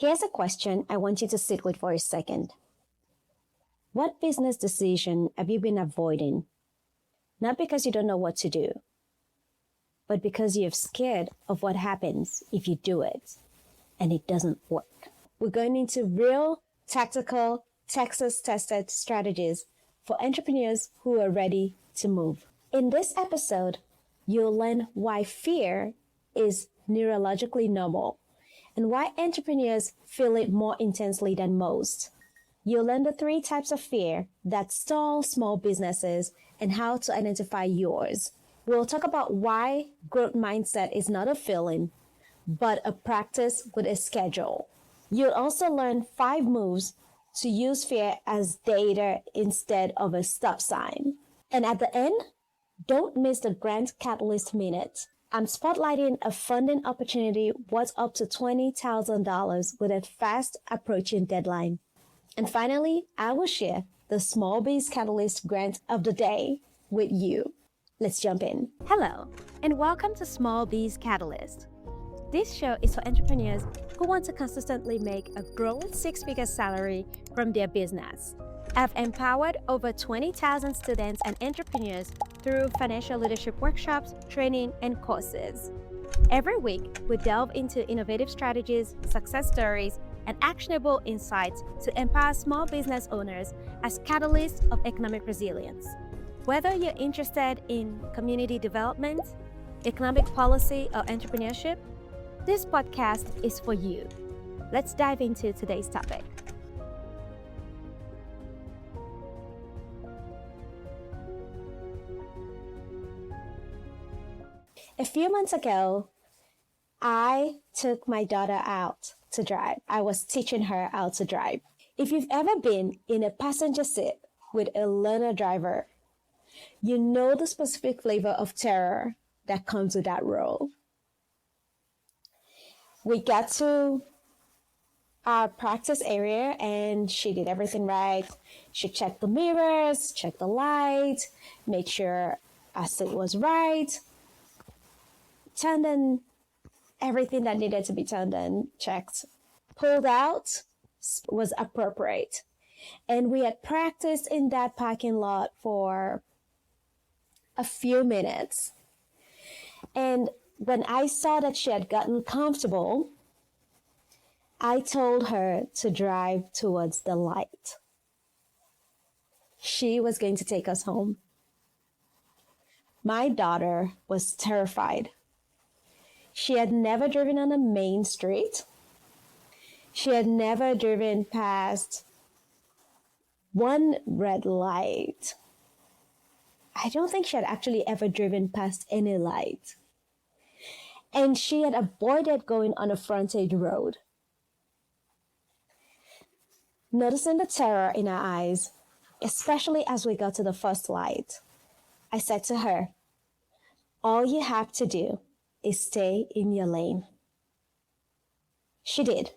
Here's a question I want you to sit with for a second. What business decision have you been avoiding? Not because you don't know what to do, but because you're scared of what happens if you do it and it doesn't work. We're going into real, tactical, Texas-tested strategies for entrepreneurs who are ready to move. In this episode, you'll learn why fear is neurologically normal and why entrepreneurs feel it more intensely than most. You'll learn the 3 types of fear that stall small businesses and how to identify yours. We'll talk about why growth mindset is not a feeling, but a practice with a schedule. You'll also learn 5 moves to use fear as data instead of a stop sign. And at the end, don't miss the Grant Catalyst Minute. I'm spotlighting a funding opportunity worth up to $20,000 with a fast approaching deadline. And finally, I will share the Small Biz Catalyst grant of the day with you. Let's jump in. Hello, and welcome to Small Biz Catalyst. This show is for entrepreneurs who want to consistently make a growing 6-figure salary from their business. I've empowered over 20,000 students and entrepreneurs through financial leadership workshops, training, and courses. Every week, we delve into innovative strategies, success stories, and actionable insights to empower small business owners as catalysts of economic resilience. Whether you're interested in community development, economic policy, or entrepreneurship, this podcast is for you. Let's dive into today's topic. A few months ago, I took my daughter out to drive. I was teaching her how to drive. If you've ever been in a passenger seat with a learner driver, you know the specific flavor of terror that comes with that role. We got to our practice area and she did everything right. She checked the mirrors, checked the light, made sure our seat was right, turned in everything that needed to be turned in, checked, pulled out, was appropriate. And we had practiced in that parking lot for a few minutes. And when I saw that she had gotten comfortable, I told her to drive towards the light. She was going to take us home. My daughter was terrified. She had never driven on a main street. She had never driven past one red light. I don't think she had actually ever driven past any light. And she had avoided going on a frontage road. Noticing the terror in her eyes, especially as we got to the first light, I said to her, "All you have to do is stay in your lane." She did.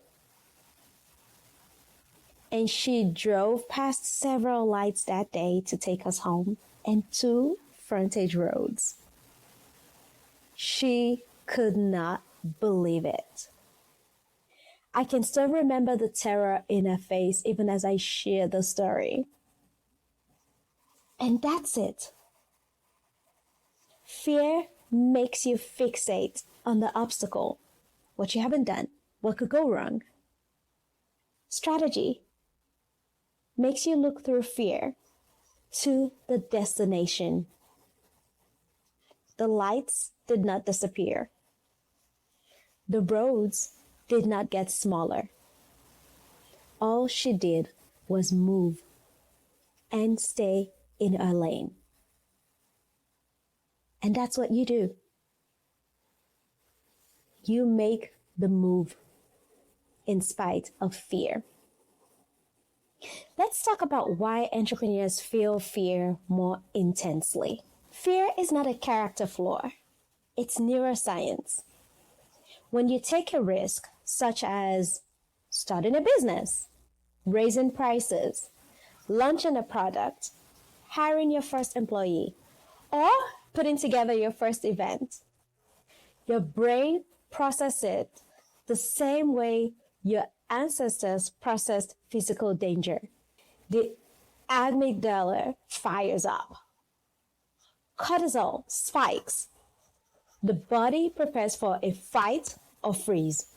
And she drove past several lights that day to take us home and 2 frontage roads. She could not believe it. I can still remember the terror in her face even as I share the story. And that's it. Fear makes you fixate on the obstacle, what you haven't done, what could go wrong. Strategy makes you look through fear to the destination. The lights did not disappear. The roads did not get smaller. All she did was move and stay in her lane. And that's what you do. You make the move in spite of fear. Let's talk about why entrepreneurs feel fear more intensely. Fear is not a character flaw. It's neuroscience. When you take a risk, such as starting a business, raising prices, launching a product, hiring your first employee, or putting together your first event, your brain processes it the same way your ancestors processed physical danger. The amygdala fires up. Cortisol spikes. The body prepares for a fight or freeze.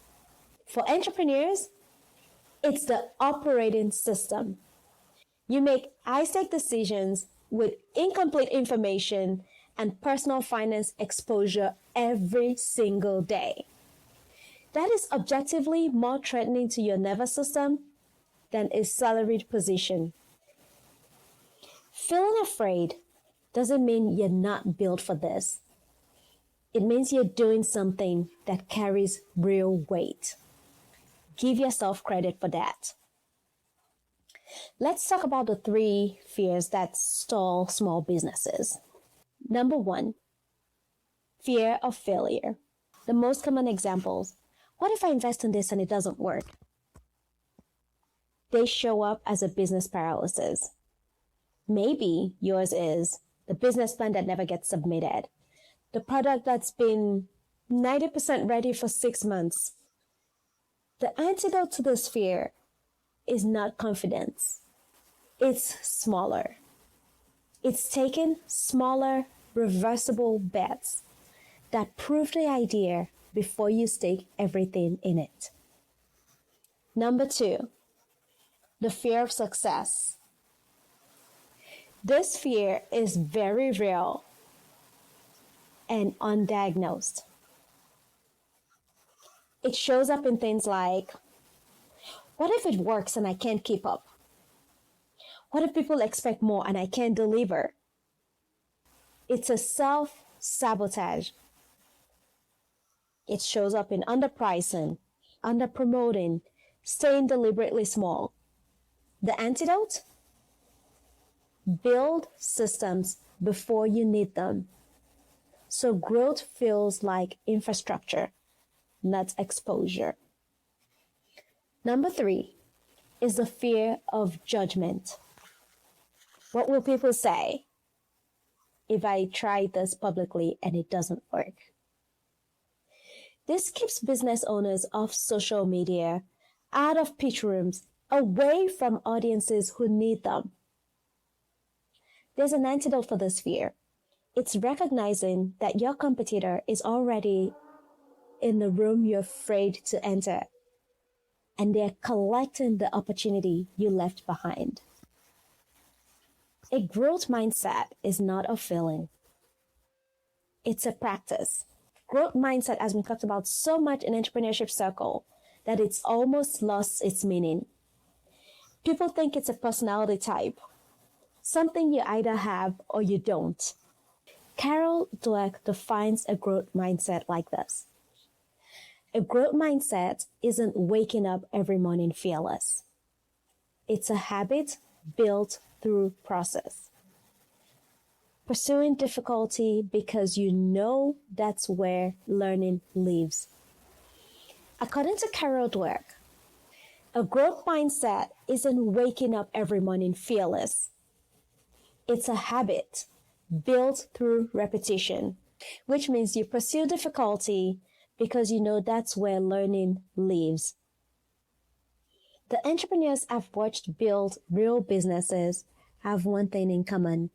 For entrepreneurs, it's the operating system. You make high-stake decisions with incomplete information and personal finance exposure every single day. That is objectively more threatening to your nervous system than a salaried position. Feeling afraid doesn't mean you're not built for this. It means you're doing something that carries real weight. Give yourself credit for that. Let's talk about the 3 fears that stall small businesses. Number 1, fear of failure. The most common examples: what if I invest in this and it doesn't work? They show up as a business paralysis. Maybe yours is the business plan that never gets submitted, the product that's been 90% ready for 6 months. The antidote to this fear is not confidence. It's smaller. It's taking smaller, reversible bets that prove the idea before you stake everything in it. Number 2, the fear of success. This fear is very real and undiagnosed. It shows up in things like, what if it works and I can't keep up? What if people expect more and I can't deliver? It's a self-sabotage. It shows up in underpricing, underpromoting, staying deliberately small. The antidote? Build systems before you need them, so growth feels like infrastructure, not exposure. Number 3 is the fear of judgment. What will people say if I try this publicly and it doesn't work? This keeps business owners off social media, out of pitch rooms, away from audiences who need them. There's an antidote for this fear. It's recognizing that your competitor is already in the room you're afraid to enter, and they're collecting the opportunity you left behind. A growth mindset is not a feeling. It's a practice. Growth mindset has been talked about so much in entrepreneurship circle that it's almost lost its meaning. People think it's a personality type, something you either have or you don't. Carol Dweck defines a growth mindset like this. A growth mindset isn't waking up every morning fearless. It's a habit built through process. Pursuing difficulty because you know that's where learning lives. According to Carol Dweck, a growth mindset isn't waking up every morning fearless. It's a habit built through repetition, which means you pursue difficulty because you know that's where learning lives. The entrepreneurs I've watched build real businesses have one thing in common.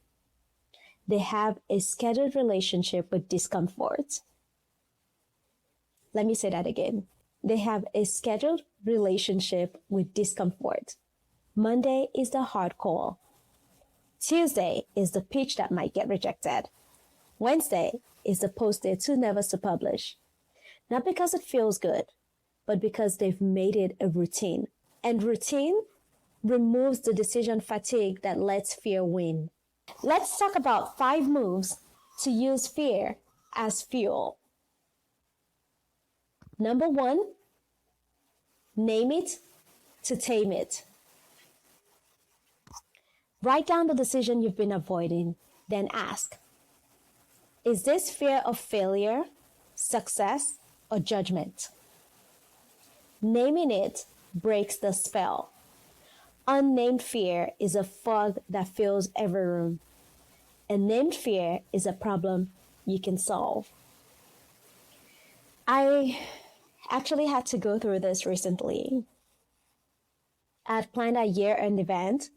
They have a scheduled relationship with discomfort. Let me say that again. They have a scheduled relationship with discomfort. Monday is the hard call. Tuesday is the pitch that might get rejected. Wednesday is the post they're too nervous to publish. Not because it feels good, but because they've made it a routine. And routine removes the decision fatigue that lets fear win. Let's talk about 5 moves to use fear as fuel. Number 1, name it to tame it. Write down the decision you've been avoiding, then ask, is this fear of failure, success, or judgment? Naming it breaks the spell. Unnamed fear is a fog that fills every room. A named fear is a problem you can solve. I actually had to go through this recently. I had planned a year-end event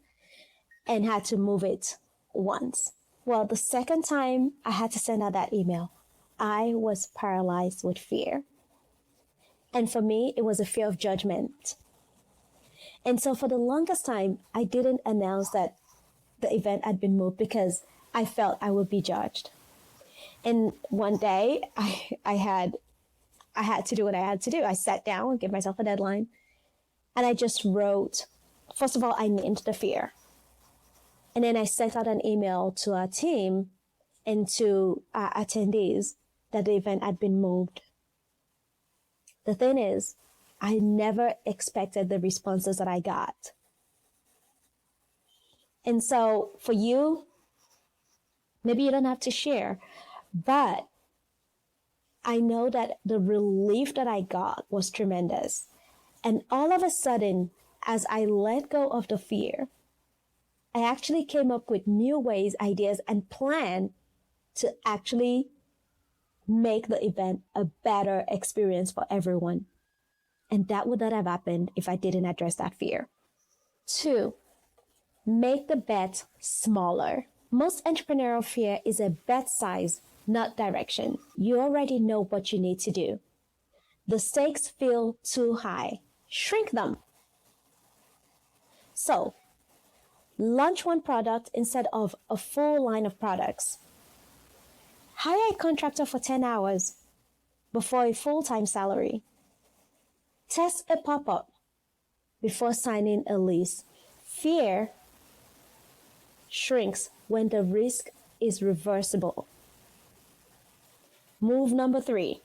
and had to move it once. Well, the second time I had to send out that email, I was paralyzed with fear. And for me, it was a fear of judgment. And so for the longest time, I didn't announce that the event had been moved because I felt I would be judged. And one day I had to do what I had to do. I sat down and gave myself a deadline. And I just wrote, first of all, I named the fear. And then I sent out an email to our team and to our attendees that the event had been moved. The thing is, I never expected the responses that I got. And so for you, maybe you don't have to share, but I know that the relief that I got was tremendous. And all of a sudden, as I let go of the fear, I actually came up with new ways, ideas, and plan to actually make the event a better experience for everyone. And that would not have happened if I didn't address that fear. 2, make the bet smaller. Most entrepreneurial fear is a bet size, not direction. You already know what you need to do. The stakes feel too high. Shrink them. So, launch one product instead of a full line of products. Hire a contractor for 10 hours before a full-time salary. Test a pop-up before signing a lease. Fear shrinks when the risk is reversible. Move number 3.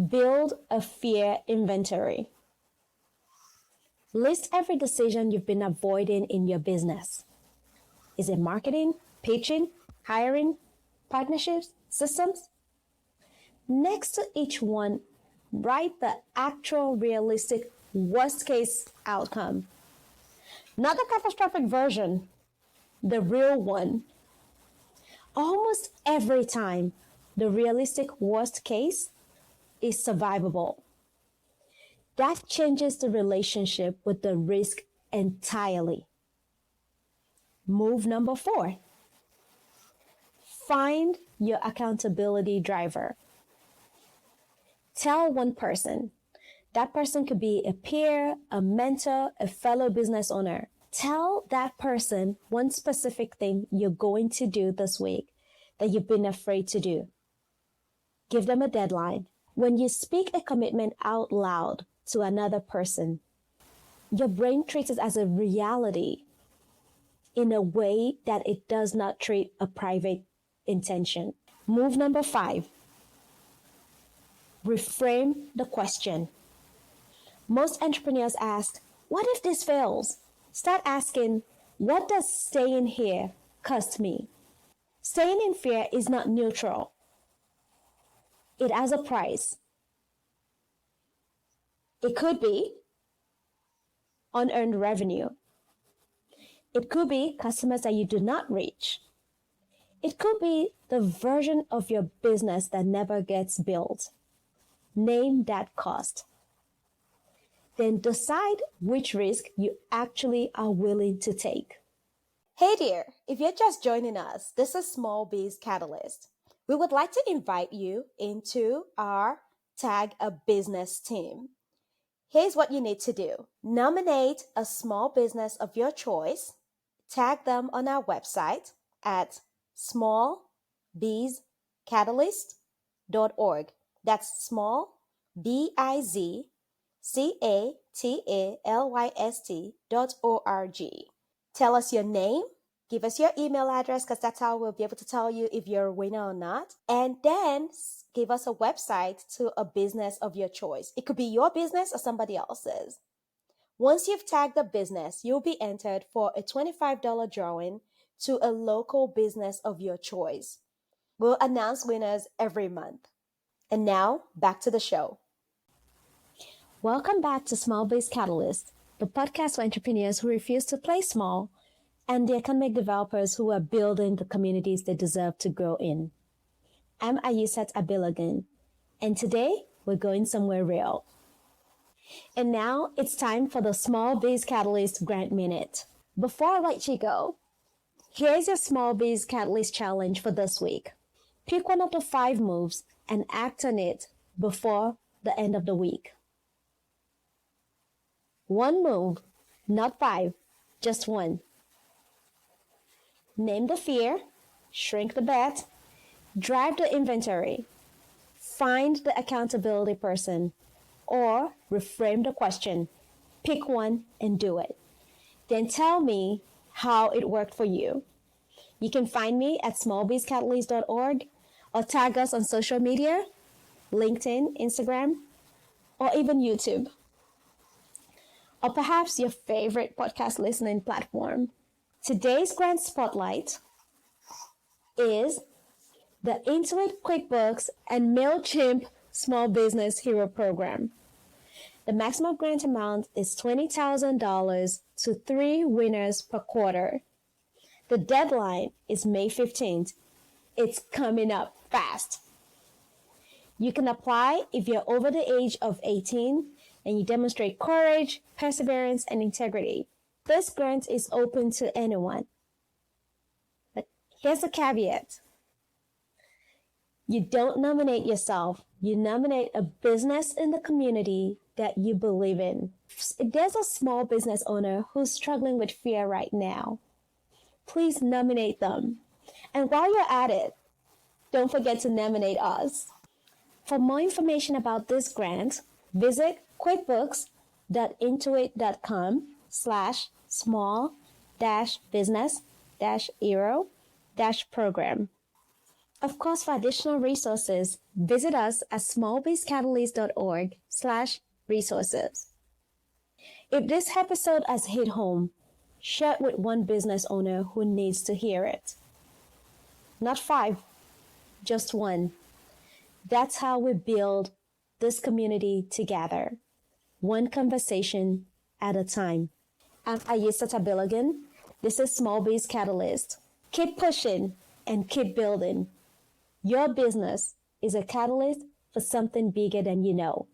Build a fear inventory. List every decision you've been avoiding in your business. Is it marketing, pitching, hiring, partnerships, systems? Next to each one, write the actual realistic worst case outcome. Not the catastrophic version, the real one. Almost every time, the realistic worst case is survivable. That changes the relationship with the risk entirely. Move number 4. Find your accountability driver. Tell one person. That person could be a peer, a mentor, a fellow business owner. Tell that person one specific thing you're going to do this week that you've been afraid to do. Give them a deadline. When you speak a commitment out loud to another person, your brain treats it as a reality in a way that it does not treat a private intention. Move number 5. Reframe the question. Most entrepreneurs ask, what if this fails? Start asking, what does staying here cost me? Staying in fear is not neutral. It has a price. It could be unearned revenue. It could be customers that you do not reach. It could be the version of your business that never gets built. Name that cost. Then decide which risk you actually are willing to take. Hey dear, if you're just joining us, this is Small Biz Catalyst. We would like to invite you into our Tag a Business team. Here's what you need to do. Nominate a small business of your choice. Tag them on our website at smallbizcatalyst.org. That's small, BIZCATALYST.org. Tell us your name. Give us your email address because that's how we'll be able to tell you if you're a winner or not. And then give us a website to a business of your choice. It could be your business or somebody else's. Once you've tagged a business, you'll be entered for a $25 drawing to a local business of your choice. We'll announce winners every month. And now, back to the show. Welcome back to Small Biz Catalyst, the podcast for entrepreneurs who refuse to play small and the economic developers who are building the communities they deserve to grow in. I'm Ayisat Abilogun, and today we're going somewhere real. And now it's time for the Small Biz Catalyst Grant Minute. Before I let you go, here's your Small Biz Catalyst challenge for this week. Pick one of the 5 moves and act on it before the end of the week. 1 move, not 5, just 1. Name the fear, shrink the bet, drive the inventory, find the accountability person, or reframe the question. Pick one and do it. Then tell me how it worked for you. You can find me at smallbizcatalyst.org or tag us on social media, LinkedIn, Instagram, or even YouTube. Or perhaps your favorite podcast listening platform. Today's grant spotlight is the Intuit QuickBooks and MailChimp Small Business Hero Program. The maximum grant amount is $20,000 to 3 winners per quarter. The deadline is May 15th. It's coming up fast. You can apply if you're over the age of 18 and you demonstrate courage, perseverance, and integrity. This grant is open to anyone. But here's a caveat. You don't nominate yourself. You nominate a business in the community that you believe in. If there's a small business owner who's struggling with fear right now, please nominate them. And while you're at it, don't forget to nominate us. For more information about this grant, visit quickbooks.intuit.com/small-business-hero-program. Of course, for additional resources, visit us at smallbizcatalyst.org/resources. If this episode has hit home, share it with one business owner who needs to hear it. Not 5, just 1. That's how we build this community together, one conversation at a time. I'm Ayisat Abilogun. This is Small Biz Catalyst. Keep pushing and keep building. Your business is a catalyst for something bigger than you know.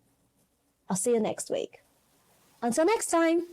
I'll see you next week. Until next time.